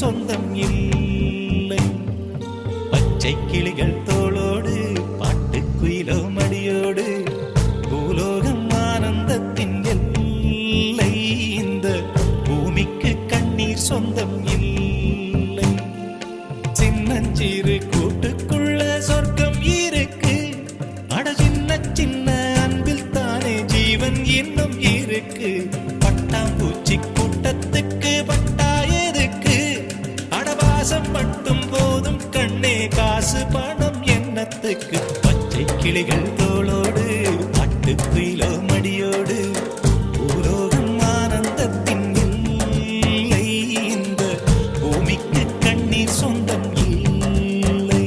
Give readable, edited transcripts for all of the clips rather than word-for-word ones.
சொந்தம் இல்லை. பச்சை கிளிகள் தோளோடு பாட்டுக்குயிலோ மடியோடு பூலோகம் ஆனந்தத்தின் எல்லை. இந்த பூமிக்கு கண்ணீர் சொந்தம் இல்லை. சின்னஞ்சிறு கூட்டுக்குள்ள சொர்க்கம் இருக்கு. அட சின்ன சின்ன அன்பில் தானே ஜீவன் இன்னும் இருக்கு. பட்டாம்பூச்சி கூட்டத்துக்கு பட்டா எதுக்கு? அடவாசம் மட்டும் போதும் கண்ணே, காசு பணம் என்னத்துக்கு? பச்சை கிளிகள் தோளோடு பாட்டுக்குயிலோ மடியோடு பூலோகம் ஆனந்தத்தின் எல்லை. இந்த பூமிக்கு கண்ணீர் சொந்தம் இல்லை.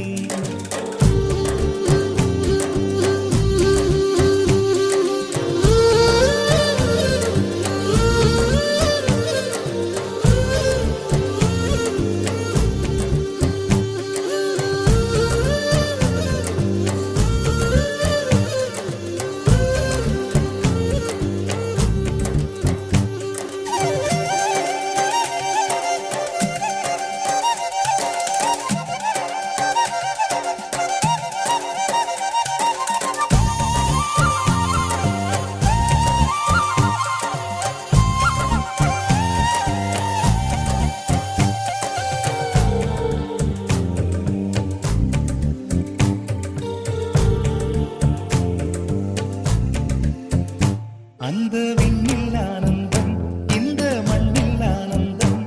அந்த விண்ணில் ஆனந்தம், இந்த மண்ணில் ஆனந்தம்.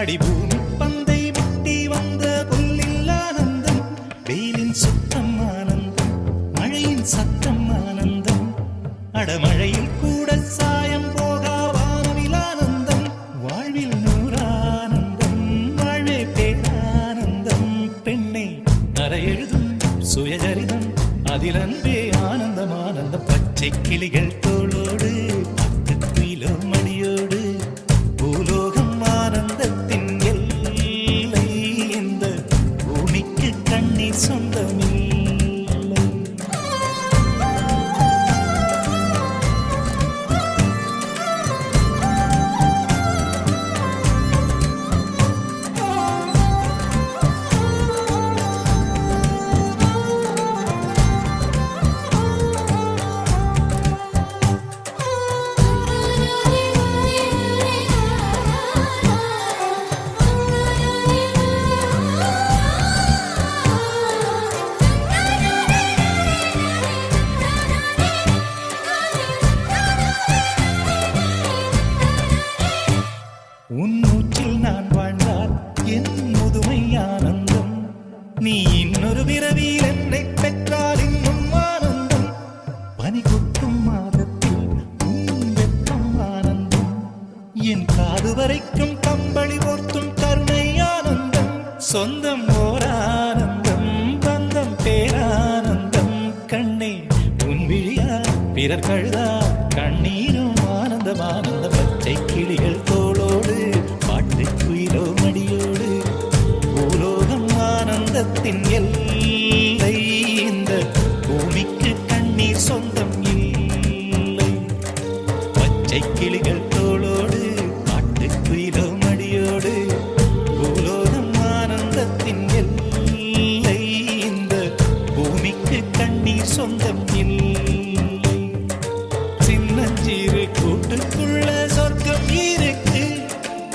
அடிபூமி பந்தை முட்டி வந்த புல்லில் ஆனந்தம். வெயிலின் சுத்தம் ஆனந்தம், மழையின் சத்தம் ஆனந்தம். அடமழையில் கூட சாயம் போகா வானவில் ஆனந்தம். வாழ்வில் நூறானந்தம், வாழ்வே பேரானந்தம். பெண்ணை அறை எழுதும் சுயசரிதம், அதில் அன்பே ஆனந்தம் ஆனந்தம். பச்சை கிளிகள் தோளோடு பாட்டுக்குயிலோ மடியோடு பூலோகம் ஆனந்தத்தின் எல்லை. இந்த பூமிக்கு கண்ணீர் சொந்தமில்லை. உன் மூச்சில் நான் வாழ்ந்தால் என் முதுமை ஆனந்தம். நீ இன்னொரு பிறவியில் என்னை பெற்றால் இன்னும் ஆனந்தம். பனி கொட்டும் மாதத்தில் உன் வெப்பம் ஆனந்தம். என் காது வரைக்கும் கம்பளி போர்த்தும் கருணை ஆனந்தம். சொந்தம் ஓர் ஆனந்தம், பந்தம் பேரானந்தம். கண்ணே உன் விழியா பிறர் கழுதா கண்ணீரும் ஆனந்தம் ஆனந்தம். பச்சை கிளிகள் தோளோடு பாட்டுக்குயிலோ மடியோடு பூலோகம் ஆனந்தத்தின் எல்லை. இந்த பூமிக்கு கண்ணீர் சொந்தம் இல்லை. பச்சை கிளிகள் தோளோடு பாட்டுக்குயிலோ மடியோடு பூலோகம் ஆனந்தத்தின் எல்லை. இந்த பூமிக்கு கண்ணீர் சொந்தம் இல்லை. சின்னஞ்சிறு கூட்டுக்குள்ள சொர்க்கம் இருக்கு.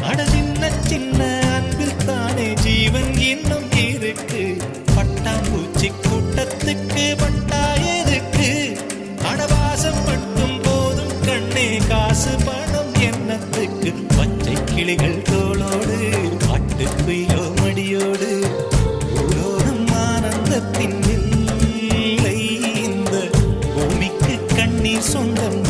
அட சின்ன சின்ன அன்பில் தானே ஜீவன் இன்னும் இருக்கு. பட்டாம்பூச்சி கூட்டத்துக்கு பட்டா எதுக்கு? அடவாசம் மட்டும் போதும் கண்ணே, காசு பணம் என்னத்துக்கு? பச்சை கிளிகள் தோளோடு பாட்டுக்குயிலோ மடியோடு பூலோகம் ஆனந்தத்தின் எல்லை. இந்த பூமிக்கு கண்ணீர் சொந்தம்